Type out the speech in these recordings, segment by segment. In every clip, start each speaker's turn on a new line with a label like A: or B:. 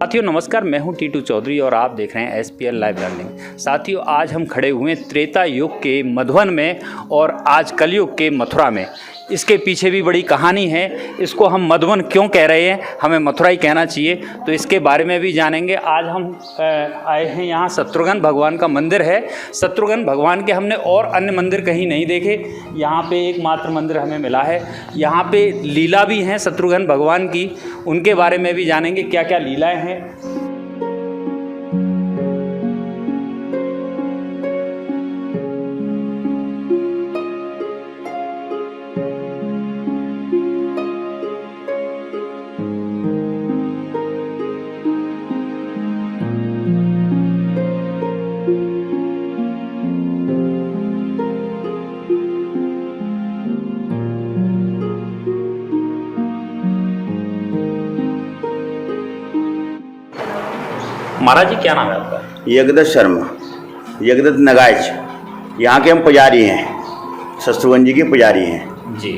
A: साथियों नमस्कार, मैं हूं टीटू चौधरी और आप देख रहे हैं SPL लाइव लर्निंग। साथियों आज हम खड़े हुए हैं त्रेता युग के मधुबन में और आज कलयुग के मथुरा में। इसके पीछे भी बड़ी कहानी है। इसको हम मधुबन क्यों कह रहे हैं, हमें मथुरा ही कहना चाहिए, तो इसके बारे में भी जानेंगे। आज हम आए हैं यहाँ शत्रुघ्न भगवान का मंदिर है। शत्रुघ्न भगवान के हमने और अन्य मंदिर कहीं नहीं देखे, यहाँ पे एकमात्र मंदिर हमें मिला है। यहाँ पे लीला भी हैं शत्रुघ्न भगवान की, उनके बारे में भी जानेंगे क्या क्या लीलाएँ हैं। महाराज जी क्या नाम है आपका?
B: यज्ञदत्त शर्मा, यज्ञदत्त नगाइच। यहाँ के हम पुजारी हैं, शत्रुघ्न जी के पुजारी हैं
A: जी,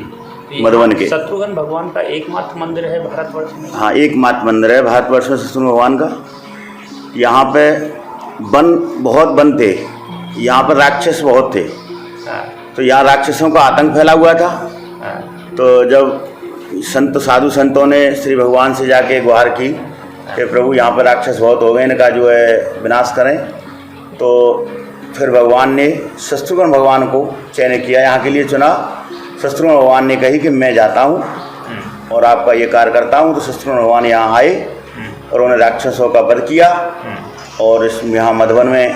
B: मधुबन के।
A: शत्रुघ्न भगवान का एकमात्र मंदिर है भारतवर्ष में?
B: हाँ, एकमात्र मंदिर है भारतवर्ष में शत्रुघ्न भगवान का। यहाँ पे वन बहुत वन थे, यहाँ पर राक्षस बहुत थे। तो यहाँ राक्षसों का आतंक फैला हुआ था। तो जब साधु संतों ने श्री भगवान से जाके गुहार की कि प्रभु यहाँ पर राक्षस बहुत हो गए, इनका जो है विनाश करें, तो फिर भगवान ने शत्रुघ्न भगवान को चयन किया, यहाँ के लिए चुना। शत्रुघ्न भगवान ने कही कि मैं जाता हूँ और आपका ये कार्य करता हूँ। तो शत्रुघ्न भगवान यहाँ आए और उन्होंने राक्षसों का वध किया और यहाँ मधुबन में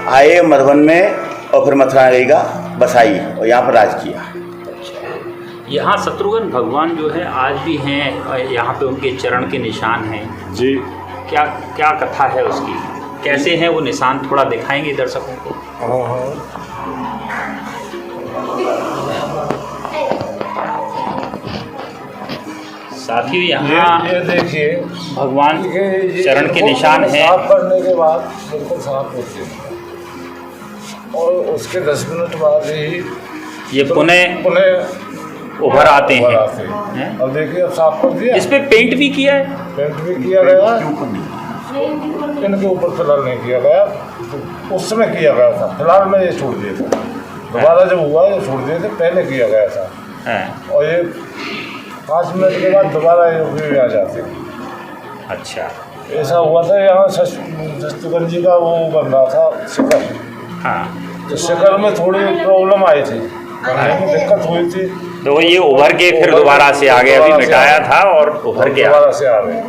B: आए, मधुबन में, और फिर मथुरा गई का बसाई और यहाँ पर राज किया।
A: यहाँ शत्रुघ्न भगवान जो है आज भी हैं, यहाँ पे उनके चरण के निशान हैं
C: जी।
A: क्या क्या कथा है उसकी, कैसे हैं वो निशान, थोड़ा दिखाएंगे दर्शकों को? साथियों यहाँ
C: ये देखिए
A: भगवान चरण के निशान हैं।
C: साफ करने के बाद बिल्कुल साफ होते हैं और उसके 10 मिनट बाद ही
A: ये पुनः उभर आते हैं।
C: अब देखिए अब साफ कर दिया।
A: इस पे पेंट भी किया है?
C: पेंट भी किया गया, इनके ऊपर फिलहाल नहीं किया गया, उस समय किया गया था। फिलहाल में ये छोड़ दिए थे, दोबारा जब हुआ ये छोड़ दिए थे, पहले किया गया था। और ये 5 मिनट के बाद दोबारा ये भी आ जाते।
A: अच्छा,
C: ऐसा हुआ था। यहाँ शत्रुघ्न जी का वो बन रहा था शिखर।
A: हाँ,
C: तो शिखर में थोड़ी प्रॉब्लम आई थी, करने में दिक्कत हुई थी।
A: तो ये उभर के फिर दोबारा से आ गए, अभी मिटाया था और उभर के
C: दोबारा से आ गए।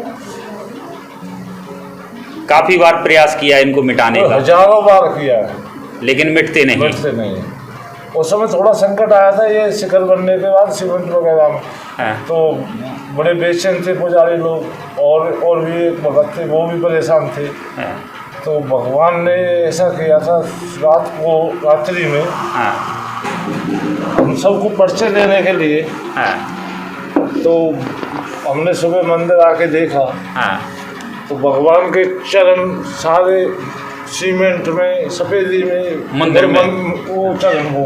A: काफी बार प्रयास किया इनको मिटाने का,
C: हजारों बार किया है,
A: लेकिन मिटते नहीं।
C: उस समय थोड़ा संकट आया था ये शिखर बनने के बाद, सीमेंट वगैरह में। तो बड़े बेचैन थे पुजारी लोग, और भी एक भगत थे, वो भी परेशान थे। तो भगवान ने ऐसा किया था, रात्रि में हम सबको पर्चे लेने के लिए, तो हमने सुबह मंदिर आके देखा, तो भगवान के चरण सारे सीमेंट में, सफेदी में,
A: मंदिर में
C: वो चरण वो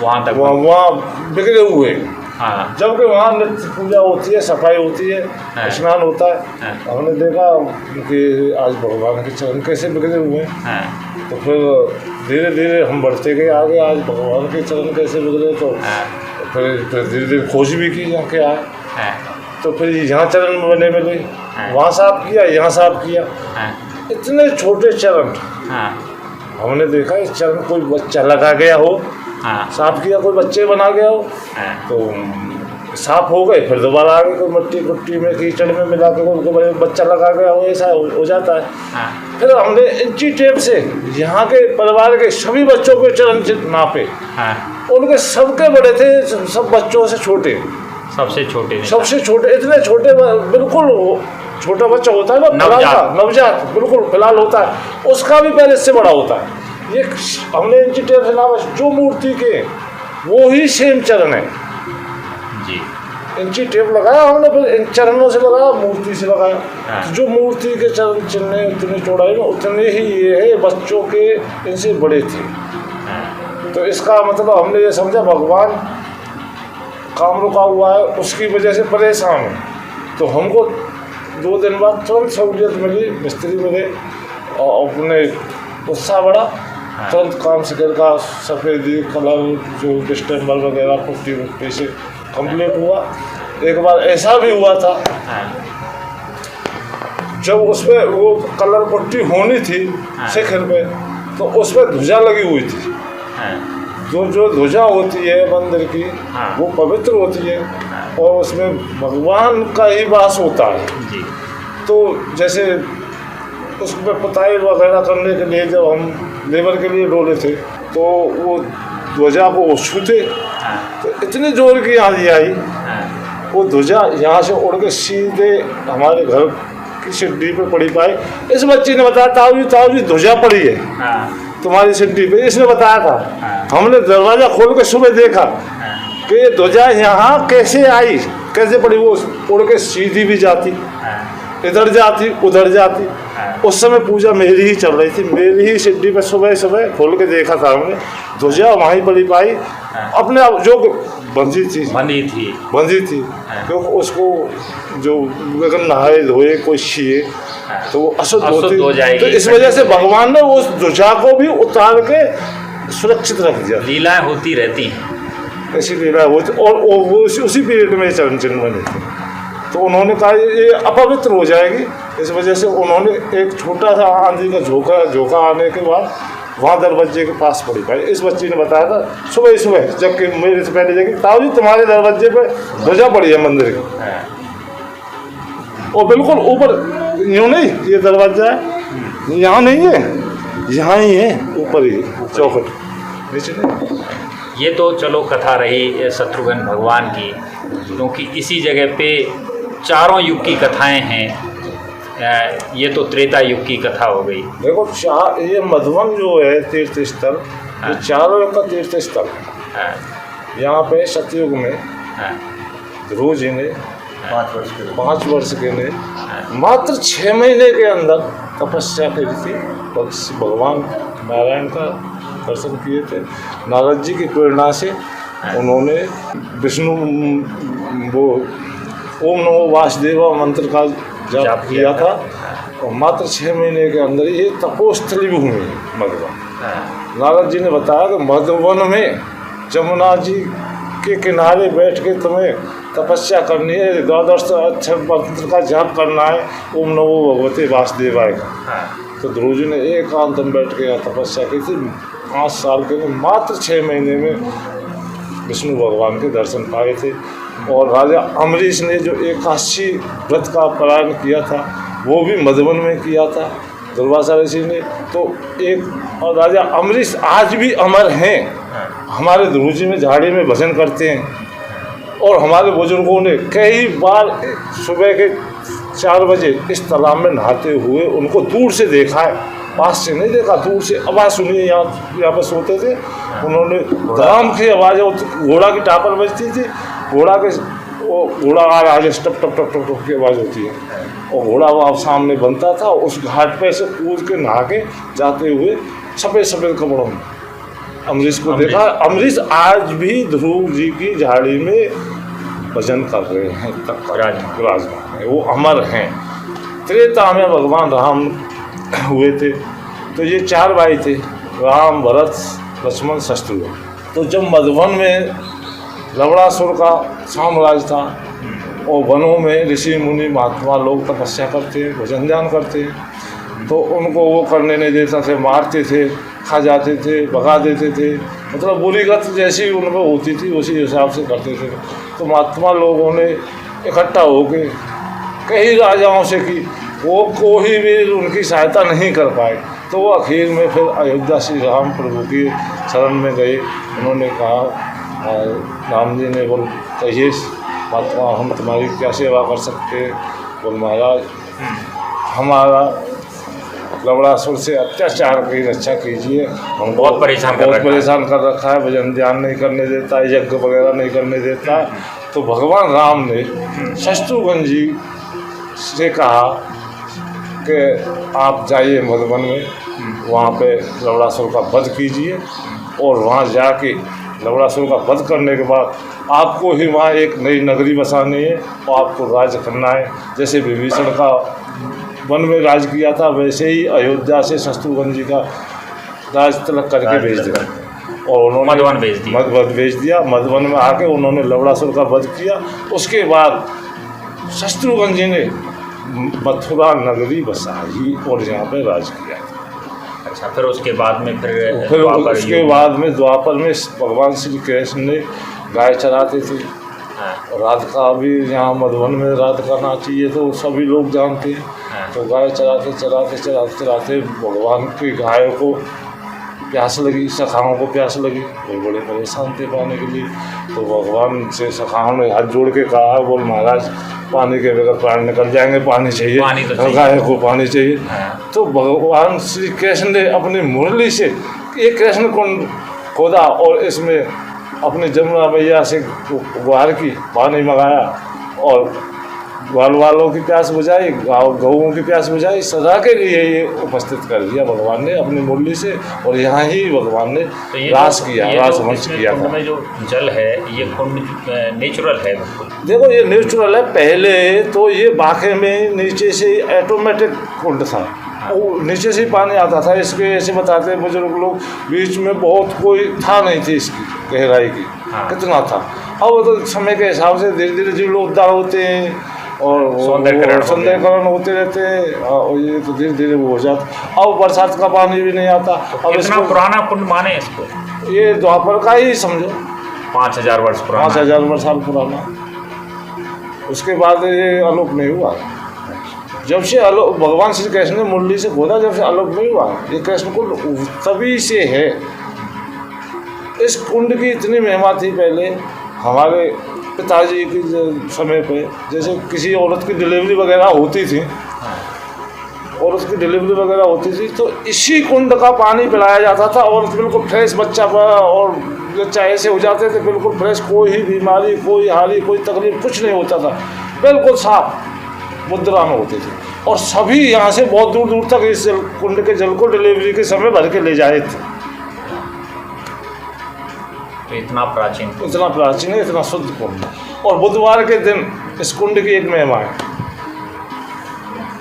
A: वहाँ तक
C: वहाँ बिखरे हुए।
A: हाँ।
C: जबकि वहाँ नित्य पूजा होती है, सफाई होती है, स्नान होता है। हमने देखा कि आज भगवान के चरण कैसे बिखरे हुए हैं। तो फिर धीरे धीरे हम बढ़ते गए आगे, आज भगवान के चरण कैसे बिखरे। तो फिर धीरे धीरे खोज भी की यहाँ के आए। तो फिर यहाँ चरण बने मिले, वहाँ साफ किया, यहाँ साफ किया। इतने छोटे चरण, हमने देखा इस चरण कोई बच्चा लगा गया हो, साफ किया, कोई बच्चे बना गया हो, तो साफ हो गए। फिर दोबारा आ गए, कोई मिट्टी में कीचड़ में मिला के उनको बच्चा लगा गया हो, ऐसा हो जाता है। फिर हमने इंची टेप से यहाँ के परिवार के सभी बच्चों के चरण नापे। उनके सबके बड़े थे, सब बच्चों से छोटे, सबसे छोटे, इतने छोटे, बिल्कुल छोटा बच्चा होता है ना, नवजात बिल्कुल फिलहाल होता है, उसका भी पहले इससे बड़ा होता है। ये हमने इंची टेप से नापा, जो मूर्ति के वो ही सेम चरण है जी। इंची टेप लगाया हमने, फिर इन चरणों से लगाया, मूर्ति से लगाया। तो जो मूर्ति के चरण चिन्ह उतनी चौड़ाई में उतने ही ये है, बच्चों के इनसे बड़े थे। तो इसका मतलब हमने ये समझा भगवान काम रुका हुआ है, उसकी वजह से परेशान है। तो हमको 2 दिन बाद तुरंत सहूलियत मिली, मिस्त्री मिले और अपने उत्साह बढ़ा, तुरंत काम से कर का सफ़ेदी कलर जो डिस्टेम्बर वगैरह पुट्टी वुट्टी से कंप्लीट हुआ। एक बार ऐसा भी हुआ था जब उसमें वो कलर पुट्टी होनी थी शिखर पे, तो उसमें ध्वजा लगी हुई थी। जो ध्वजा होती है मंदिर की वो पवित्र होती है और उसमें भगवान का ही वास होता है। तो जैसे उसमें पुताई वगैरह करने के लिए जब हम लेबर के लिए डोले थे तो वो ध्वजा को छूते तो इतनी जोर की आंधी आई, वो ध्वजा यहाँ से उड़ के सीधे हमारे घर की सीढ़ी पे पड़ी पाई। इस बच्ची ने बताया ताऊ जी ध्वजा पड़ी है तुम्हारी सीढ़ी पे, इसने बताया था। हमने दरवाज़ा खोल के सुबह देखा कि ये ध्वजा यहाँ कैसे आई, कैसे पड़ी। वो उड़ के सीधी भी जाती, इधर जाती, उधर जाती। उस समय पूजा मेरी ही चल रही थी, मेरी ही सीढ़ी पे सुबह सुबह खोल के देखा था हमने, ध्वजा वहीं पड़ी पाई अपने आप जो बंधी थी क्योंकि उसको जो अगर नहाए धोए कोई छिए तो वो अशुद्ध हो जाएगी। तो इस वजह से भगवान ने उस ध्वजा को भी उतार के सुरक्षित रख दिया।
A: लीलाएं होती रहती हैं,
C: ऐसी लीला होती और वो उसी पीरियड में चरण चिन्ह बने थे। तो उन्होंने कहा ये अपवित्र हो जाएगी, इस वजह से उन्होंने एक छोटा सा आंधी का झोंका आने के बाद वहाँ दरवाजे के पास पड़ी पाई। इस बच्ची ने बताया था सुबह जबकि मेरे से पहले जगह ताऊ जी तुम्हारे दरवाजे पे ध्वजा पड़ी है मंदिर की, और बिल्कुल ऊपर यूँ नहीं, ये दरवाजा है यहाँ नहीं है, यहाँ ही है, ऊपर ही चौखट, नीचे नहीं।
A: ये तो चलो कथा रही शत्रुघ्न भगवान की, क्योंकि इसी जगह पे चारों युग की कथाएं हैं। ये तो त्रेता युग की कथा हो गई।
C: देखो ये मधुबन जो है तीर्थ स्थल, ये चारों युग का तीर्थ स्थल है। यहाँ पे सतयुग में ध्रुव जी ने 5 वर्ष के ने मात्र 6 महीने के अंदर तपस्या करी थी, भगवान नारायण का दर्शन किए थे। नारद जी की प्रेरणा से उन्होंने विष्णु वो ओम नमो वासुदेवा मंत्र का जाप किया था और मात्र 6 महीने के अंदर ये तपोस्थली भूमि है मधुबन। नारद जी ने बताया कि मधुबन में जमुना जी के किनारे बैठ के तुम्हें तपस्या करनी है, द्वादश अक्षर मंत्र का जाप करना है, ओम नमो भगवते वासुदेवाय का। तो ध्रुव जी ने एकांत में बैठ के तपस्या की थी। 5 साल के में मात्र 6 महीने में विष्णु भगवान के दर्शन पाए थे। और राजा अम्बरीश ने जो 81 व्रत का पालन किया था वो भी मधुबन में किया था दुर्वासा ऋषि ने। तो एक और राजा अम्बरीश आज भी अमर हैं, हमारे ध्रुव जी में झाड़ी में भजन करते हैं। और हमारे बुजुर्गों ने कई बार सुबह के 4 बजे इस तालाब में नहाते हुए उनको दूर से देखा है, पास से नहीं देखा, दूर से आवाज़ सुनी। यहाँ पर सोते थे, उन्होंने धड़ाम की आवाज़, घोड़ा की टापर बजती थी, घोड़ा आ रहा है, टप टप टप टप टप की आवाज़ होती है और घोड़ा वहाँ सामने बनता था। उस घाट पे से कूद के नहा के जाते हुए सफ़ेद कपड़ों में अम्बरीश को देखा। अम्बरीश आज भी ध्रुव जी की झाड़ी में भजन कर रहे हैं, तक विराजमान है, वो अमर हैं। त्रेता में भगवान राम हुए थे, तो ये 4 भाई थे, राम, भरत, लक्ष्मण, शत्रुघ्न। तो जब मधुबन में लवणासुर का साम्राज्य था और वनों में ऋषि मुनि महात्मा लोग तपस्या करते हैं, भजन ध्यान करते हैं, तो उनको वो करने नहीं देता थे, मारते थे, खा जाते थे, भगा देते थे, मतलब बुरी गत जैसी उनमें होती थी उसी हिसाब से करते थे। तो महात्मा लोगों ने इकट्ठा होकर कई राजाओं से की, वो कोई भी उनकी सहायता नहीं कर पाए। तो वो आखिर में फिर अयोध्या श्री राम प्रभु की शरण में गए। उन्होंने कहा, राम जी ने बोल कहिए महात्मा हम तुम्हारी क्या सेवा कर सकते हैं। बोल महाराज हमारा लवणासुर से अत्याचार की रक्षा कीजिए, हम बहुत परेशान कर रखा है, भजन ध्यान नहीं करने देता है, यज्ञ वगैरह नहीं करने देता है। तो भगवान राम ने शत्रुघ्न जी से कहा कि आप जाइए मधुबन में, वहाँ पे लवणासुर का वध कीजिए और वहाँ जाके लवणासुर का वध करने के बाद आपको ही वहाँ एक नई नगरी बसानी है और आपको राज करना है। जैसे विभीषण का वन में राज किया था, वैसे ही अयोध्या से शत्रुघ्न जी का राज तिलक करके भेज दिया और उन्होंने
A: मधुवन भेज दिया।
C: मधुवन भेज दिया। मधुवन में आके उन्होंने लवणासुर का वध किया। उसके बाद शत्रुघ्न जी ने मथुरा नगरी बसाई और यहाँ पे राज किया।
A: अच्छा, फिर उसके बाद में
C: फिर
A: द्वापर
C: उसके
A: युग।
C: बाद में द्वापर में भगवान श्री कृष्ण ने गाय चराते थे।
A: हाँ,
C: राधिका भी यहाँ मधुबन में राधिका नाची है तो सभी लोग जानते हैं।
A: हाँ।
C: तो गाय चराते चराते चराते चराते भगवान की गाय को प्यास लगी, सखाओं को प्यास लगी, वो बड़े परेशान थे पाने के लिए। तो भगवान से सखाओं ने हाथ जोड़ के कहा, बोल महाराज पानी के बगैर प्राण निकल जाएंगे, पानी चाहिए,
A: पानी तो चाहिए।
C: गाय को पानी चाहिए।
A: हाँ।
C: तो भगवान श्री कृष्ण ने अपनी मुरली से एक कृष्ण कुंड खोदा और इसमें अपने जमुना मैया से गुहार की, पानी मंगाया और ग्वाल वालों की प्यास बुझाई, गौओं की प्यास बुझाई, सदा के लिए ये उपस्थित कर दिया भगवान ने अपनी मुरली से। और यहाँ ही भगवान ने
A: तो ये
C: रास किया, रासवंश
A: इसमें
C: किया
A: कुंड
C: था।
A: में जो जल है ये कुंड नेचुरल है बिल्कुल।
C: देखो ये नेचुरल है। पहले तो ये बाखे में नीचे से ऑटोमेटिक कुंड था, वो नीचे से ही पानी आता था। इसके ऐसे बताते हैं बुजुर्ग लोग, बीच में बहुत कोई था नहीं थी इसकी गहराई की।
A: हाँ।
C: कितना था। अब तो समय के हिसाब से धीरे धीरे जो लोग उद्धार होते हैं और सौंदर्यकरण होते रहते हैं और ये तो धीरे धीरे वो हो जाता। अब बरसात का पानी भी नहीं आता। अब
A: कितना पुराना कुंड माने इसको?
C: ये द्वापर का ही समझो,
A: 5000 वर्ष पुराना।
C: 5000 वर्ष साल पुराना। उसके बाद ये आलोक नहीं हुआ। जब से आलोक भगवान श्री कृष्ण ने मुरली से खोदा, जब से आलोक नहीं हुआ। ये कृष्ण कुंड तभी से है। इस कुंड की इतनी महिमा थी पहले हमारे पिताजी के समय पे। जैसे किसी औरत की डिलीवरी वगैरह होती थी, औरत की डिलीवरी वगैरह होती थी तो इसी कुंड का पानी पिलाया जाता था। औरत बिल्कुल फ्रेश, बच्चा और बच्चा ऐसे हो जाते थे बिल्कुल फ्रेश, कोई बीमारी, कोई हारी, कोई तकलीफ, कुछ नहीं होता था। बिल्कुल साफ मुद्रा में होते थे और सभी यहाँ से बहुत दूर दूर तक इस कुंड के जल को डिलीवरी के समय भर के ले जाए थे।
A: तो इतना प्राचीन कुंड।
C: इतना प्राचीन है, इतना शुद्ध कुंड। और बुधवार के दिन इस कुंड की एक महिमा है।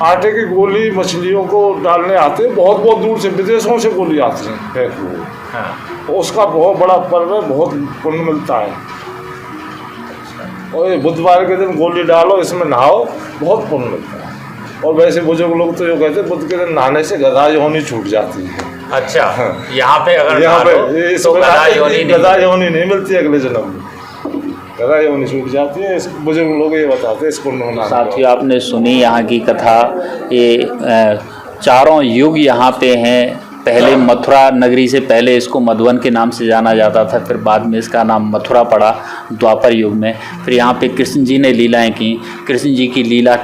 C: आटे की गोली मछलियों को डालने आते हैं, बहुत बहुत दूर से, विदेशों से गोली आती है फेंक हुए।
A: हाँ।
C: तो उसका बहुत बड़ा पर्व है, बहुत पुण्य मिलता है। और ये बुधवार के दिन गोली डालो, इसमें नहाओ, बहुत पुण्य मिलता है। और वैसे बुजुर्ग लोग तो जो कहते हैं बुध के दिन नहाने से गधा योनि छूट जाती है।
A: अच्छा, यहाँ पे अगर
C: यहाँ पे
A: तो गधा योनि
C: नहीं मिलती अगले जन्म में, गधा योनि छूट जाती है। बुजुर्ग लोग ये बताते हैं इस कुंड में।
A: साथियों, आपने सुनी यहाँ की कथा। ये चारों युग यहाँ पे हैं। पहले मथुरा नगरी से पहले इसको मधुवन के नाम से जाना जाता था, फिर बाद में इसका नाम मथुरा पड़ा द्वापर युग में। फिर यहाँ पे कृष्ण जी ने लीलाएं की। कृष्ण जी की लीला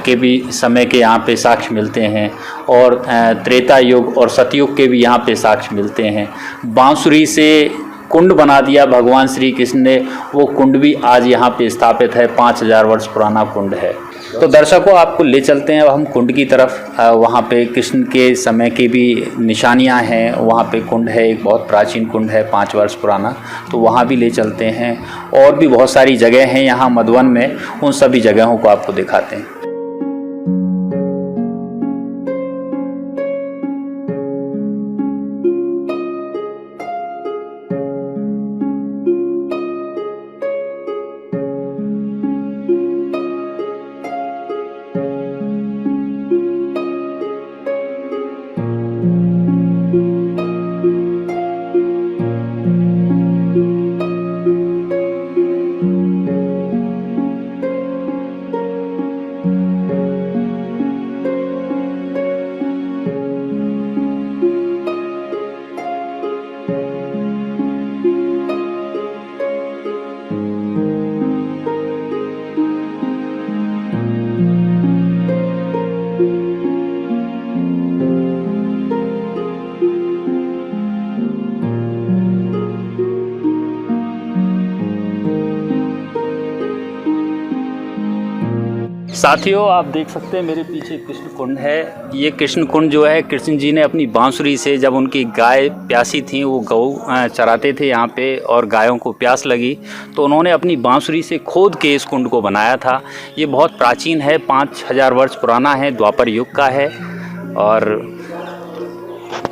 A: के भी समय के यहाँ पे साक्ष्य मिलते हैं और त्रेता युग और सतयुग के भी यहाँ पे साक्ष्य मिलते हैं। बांसुरी से कुंड बना दिया भगवान श्री कृष्ण ने, वो कुंड भी आज यहाँ पे स्थापित है। 5000 वर्ष पुराना कुंड है। तो दर्शकों, आपको ले चलते हैं अब हम कुंड की तरफ। वहाँ पे कृष्ण के समय की भी निशानियाँ हैं। वहाँ पे कुंड है, एक बहुत प्राचीन कुंड है, 5 वर्ष पुराना। तो वहाँ भी ले चलते हैं। और भी बहुत सारी जगह हैं यहाँ मधुवन में, उन सभी जगहों को आपको दिखाते हैं। साथियों, आप देख सकते हैं मेरे पीछे कृष्ण कुंड है। ये कृष्ण कुंड जो है, कृष्ण जी ने अपनी बांसुरी से, जब उनकी गाय प्यासी थी, वो गौ चराते थे यहाँ पे और गायों को प्यास लगी, तो उन्होंने अपनी बांसुरी से खोद के इस कुंड को बनाया था। ये बहुत प्राचीन है, 5000 वर्ष पुराना है, द्वापर युग का है। और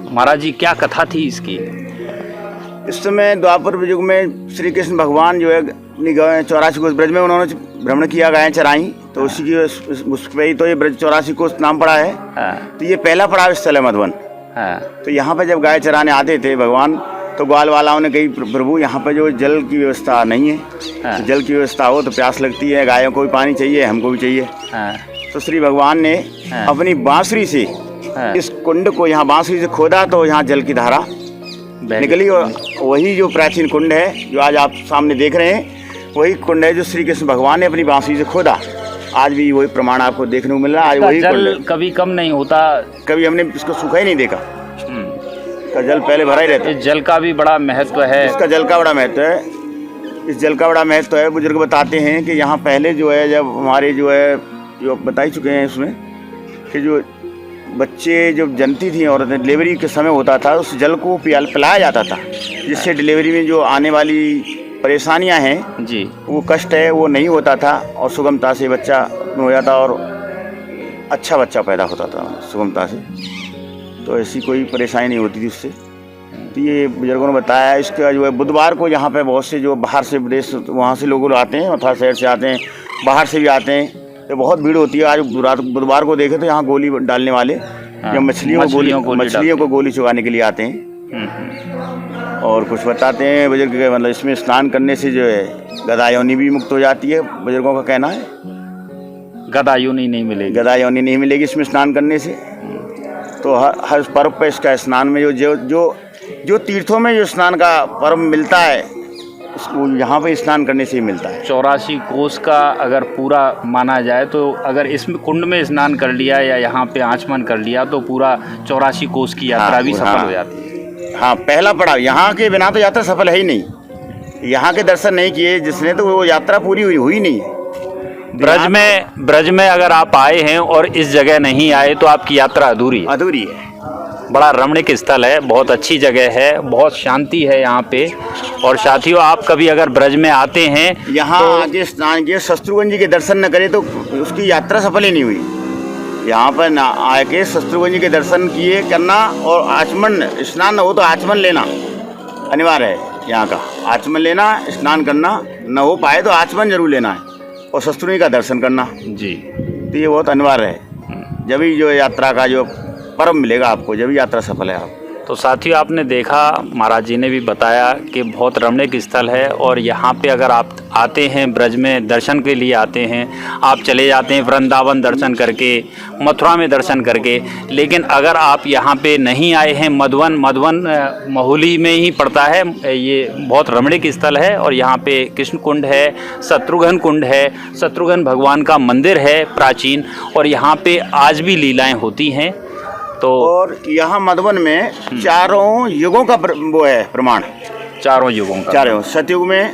A: महाराज जी, क्या कथा थी इसकी?
B: इस समय द्वापर युग में श्री कृष्ण भगवान जो है अपनी गाय 84 कोस ब्रज में उन्होंने भ्रमण किया, गायें चराई, तो उसी की उस पे ही तो ये ब्रज 84 कोस नाम पड़ा है। तो ये पहला पड़ाव स्थल है मधुबन। तो यहाँ पे जब गाय चराने आते थे भगवान, तो ग्वाल वालाओं ने कही, प्रभु यहाँ पे जो जल की व्यवस्था नहीं है, तो जल की व्यवस्था हो तो प्यास लगती है, गायों को भी पानी चाहिए, हमको भी चाहिए। तो श्री भगवान ने अपनी बांसुरी से इस कुंड को, यहाँ बांसुरी से खोदा, तो यहाँ जल की धारा निकली। और वही जो प्राचीन कुंड है जो आज आप सामने देख रहे हैं, वही कुंड है जो श्री कृष्ण भगवान ने अपनी बांसुरी से खोदा। आज भी वही प्रमाण आपको देखने को मिल रहा है। आज वही
A: जल कभी कम नहीं होता,
B: कभी हमने इसको सूखा ही नहीं देखा। इसका जल पहले भरा ही रहता है।
A: इस जल का भी बड़ा महत्व है।
B: इसका जल का बड़ा महत्व है। इस जल का बड़ा महत्व है। बुजुर्ग बताते हैं कि यहाँ पहले जो है, जब हमारे जो है, जो बता ही चुके हैं इसमें, कि जो बच्चे जब जनती थी और डिलीवरी के समय होता था, उस जल को पिलाया जाता था, जिससे डिलीवरी में जो आने वाली परेशानियां हैं जी, वो कष्ट है, वो नहीं होता था और सुगमता से बच्चा हो जाता और अच्छा बच्चा पैदा होता था सुगमता से। तो ऐसी कोई परेशानी नहीं होती थी उससे। तो ये बुजुर्गों ने बताया। इसका जो है बुधवार को यहाँ पे बहुत से जो बाहर से विदेश, वहाँ से लोग आते हैं, मथुरा शहर से आते हैं, बाहर से भी आते हैं, तो बहुत भीड़ होती है। आज रात बुधवार को देखे तो यहाँ गोली डालने वाले, जब मछलियों को गोली चुगाने के लिए आते हैं। और कुछ बताते हैं बुजुर्ग के, मतलब इसमें स्नान करने से जो है गदा योनि भी मुक्त हो जाती है। बुजुर्गों का कहना है
A: गदा योनि नहीं मिलेगी,
B: गदा योनि नहीं मिलेगी इसमें स्नान करने से। तो हर पर्व पर इसका स्नान में जो तीर्थों में जो स्नान का पर्व मिलता है, उसको यहाँ पे स्नान करने से ही मिलता है।
A: 84 कोस का अगर पूरा माना जाए, तो अगर इसमें कुंड में स्नान कर लिया या यहाँ पे आचमन कर लिया, तो पूरा 84 कोस की यात्रा भी सफल हो जाती है।
B: हाँ, पहला पड़ाव। यहाँ के बिना तो यात्रा सफल है ही नहीं। यहाँ के दर्शन नहीं किए जिसने, तो वो यात्रा पूरी हुई नहीं है।
A: ब्रज में अगर आप आए हैं और इस जगह नहीं आए, तो आपकी यात्रा अधूरी
B: है।
A: बड़ा रमणीक स्थल है, बहुत अच्छी जगह है, बहुत शांति है यहाँ पे। और साथियों, आप कभी अगर ब्रज में आते हैं,
B: यहाँ आके स्नान किए, शत्रुघ्न जी के दर्शन न करे तो उसकी यात्रा सफल ही नहीं हुई। यहाँ पर ना आके शत्रुघ्न जी के दर्शन किए करना, और आचमन, स्नान न हो तो आचमन लेना अनिवार्य है। यहाँ का आचमन लेना, स्नान करना न हो पाए तो आचमन जरूर लेना है, और शत्रुघ्न जी का दर्शन करना जी, तो ये बहुत अनिवार्य है। जब भी जो यात्रा का जो पर्व मिलेगा आपको, जब यात्रा सफल है आप।
A: तो साथियों, आपने देखा, महाराज जी ने भी बताया कि बहुत रमणीक स्थल है। और यहाँ पे अगर आप आते हैं, ब्रज में दर्शन के लिए आते हैं, आप चले जाते हैं वृंदावन दर्शन करके, मथुरा में दर्शन करके, लेकिन अगर आप यहाँ पे नहीं आए हैं, मधुबन महुली में ही पड़ता है, ये बहुत रमणीक स्थल है। और यहाँ पे कृष्ण कुंड है, शत्रुघ्न कुंड है, शत्रुघ्न भगवान का मंदिर है प्राचीन, और यहाँ पे आज भी लीलाएँ होती हैं। तो
B: और यहाँ मधुबन में चारों युगों का वो है प्रमाण,
A: चारों युगों का।
B: चारों सतयुग में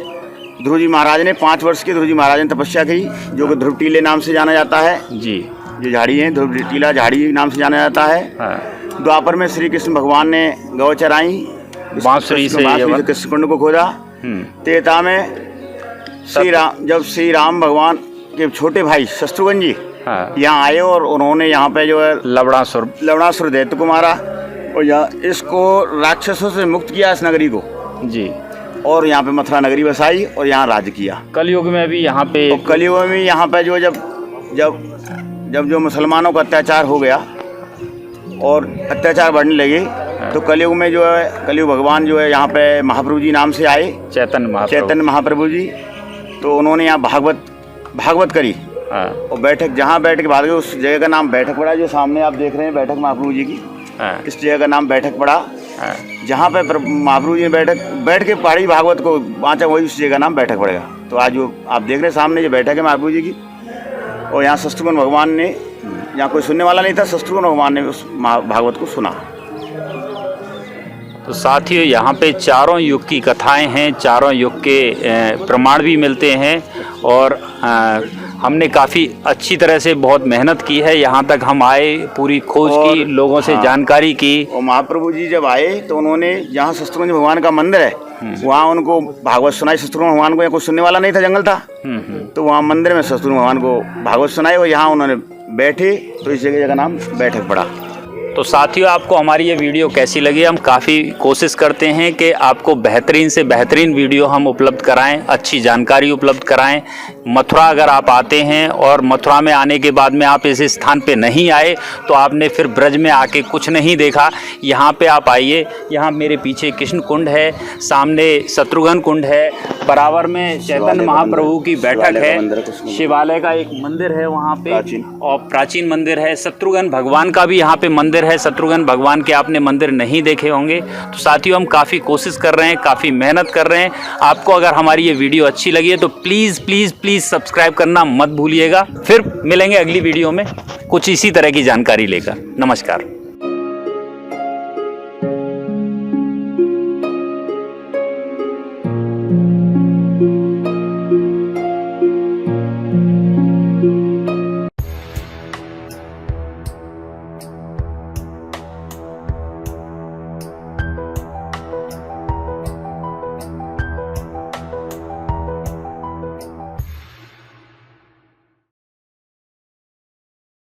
B: ध्रुव जी महाराज ने 5 वर्ष के ध्रुव जी महाराज ने तपस्या की, जो कि ध्रुव टीले नाम से जाना जाता है जी। जो झाड़ी है, ध्रुव टीला झाड़ी नाम से जाना जाता है। द्वापर में श्री कृष्ण भगवान ने गौ चराई,
A: बांसुरी से
B: कृष्ण कुंड को खोदा। त्रेता में जब श्री राम भगवान के छोटे भाई शत्रुघ्न जी यहाँ आए, और उन्होंने यहाँ पे जो है लवणासुर दैत्य को मारा, और यहाँ इसको राक्षसों से मुक्त किया, इस नगरी को जी। और यहाँ पे मथुरा नगरी बसाई और यहाँ राज किया।
A: कलयुग में भी यहाँ पे,
B: कलयुग में यहाँ पे जो जब जो मुसलमानों का अत्याचार हो गया और अत्याचार बढ़ने लगे, तो कलयुग में जो है, कलयुग भगवान जो है यहाँ पे महाप्रभु जी नाम से आए, चैतन्य महाप्रभु जी। तो उन्होंने यहाँ भागवत करी, और बैठक, जहाँ बैठ के भाग गए, उस जगह का नाम बैठक पड़ा, जो सामने आप देख रहे हैं बैठक महाप्रभु जी की। इस जगह का नाम बैठक पड़ा, जहाँ पे महाप्रभु जी ने बैठ के पढ़ी भागवत को वाँचा, वही उस जगह का नाम बैठक पड़ेगा। तो आज जो आप देख रहे हैं सामने, जो बैठक है महाप्रभु जी की, और यहाँ शत्रुघ्न भगवान ने, यहाँ कोई सुनने वाला नहीं था, शत्रुघ्न भगवान ने उस भागवत को सुना।
A: तो साथियों, यहाँ पे चारों युग की कथाएं हैं, चारों युग के प्रमाण भी मिलते हैं। और हमने काफ़ी अच्छी तरह से बहुत मेहनत की है, यहाँ तक हम आए, पूरी खोज की, लोगों से जानकारी की।
B: और महाप्रभु जी जब आए तो उन्होंने जहाँ शत्रुघ्न भगवान का मंदिर है वहाँ उनको भागवत सुनाई। शत्रुघ्न भगवान को यहाँ कुछ सुनने वाला नहीं था, जंगल था, तो वहाँ मंदिर में शत्रुघ्न भगवान को भागवत सुनाई और यहाँ उन्होंने बैठे, तो इस जगह का नाम बैठक पड़ा।
A: तो साथियों, आपको हमारी ये वीडियो कैसी लगी? हम काफ़ी कोशिश करते हैं कि आपको बेहतरीन से बेहतरीन वीडियो हम उपलब्ध कराएं, अच्छी जानकारी उपलब्ध कराएं। मथुरा अगर आप आते हैं और मथुरा में आने के बाद में आप इस स्थान पे नहीं आए तो आपने फिर ब्रज में आके कुछ नहीं देखा। यहाँ पे आप आइए, यहाँ मेरे पीछे कृष्ण कुंड है, सामने शत्रुघ्न कुंड है, बराबर में चैतन्य महाप्रभु की बैठक है, शिवालय का एक मंदिर है वहाँ पे, और प्राचीन मंदिर है। शत्रुघ्न भगवान का भी यहाँ पे मंदिर है। शत्रुघ्न भगवान के आपने मंदिर नहीं देखे होंगे। तो साथियों, हम काफ़ी कोशिश कर रहे हैं, काफ़ी मेहनत कर रहे हैं। आपको अगर हमारी ये वीडियो अच्छी लगी है तो प्लीज़ प्लीज़ प्लीज़ सब्सक्राइब करना मत भूलिएगा। फिर मिलेंगे अगली वीडियो में कुछ इसी तरह की जानकारी लेकर। नमस्कार।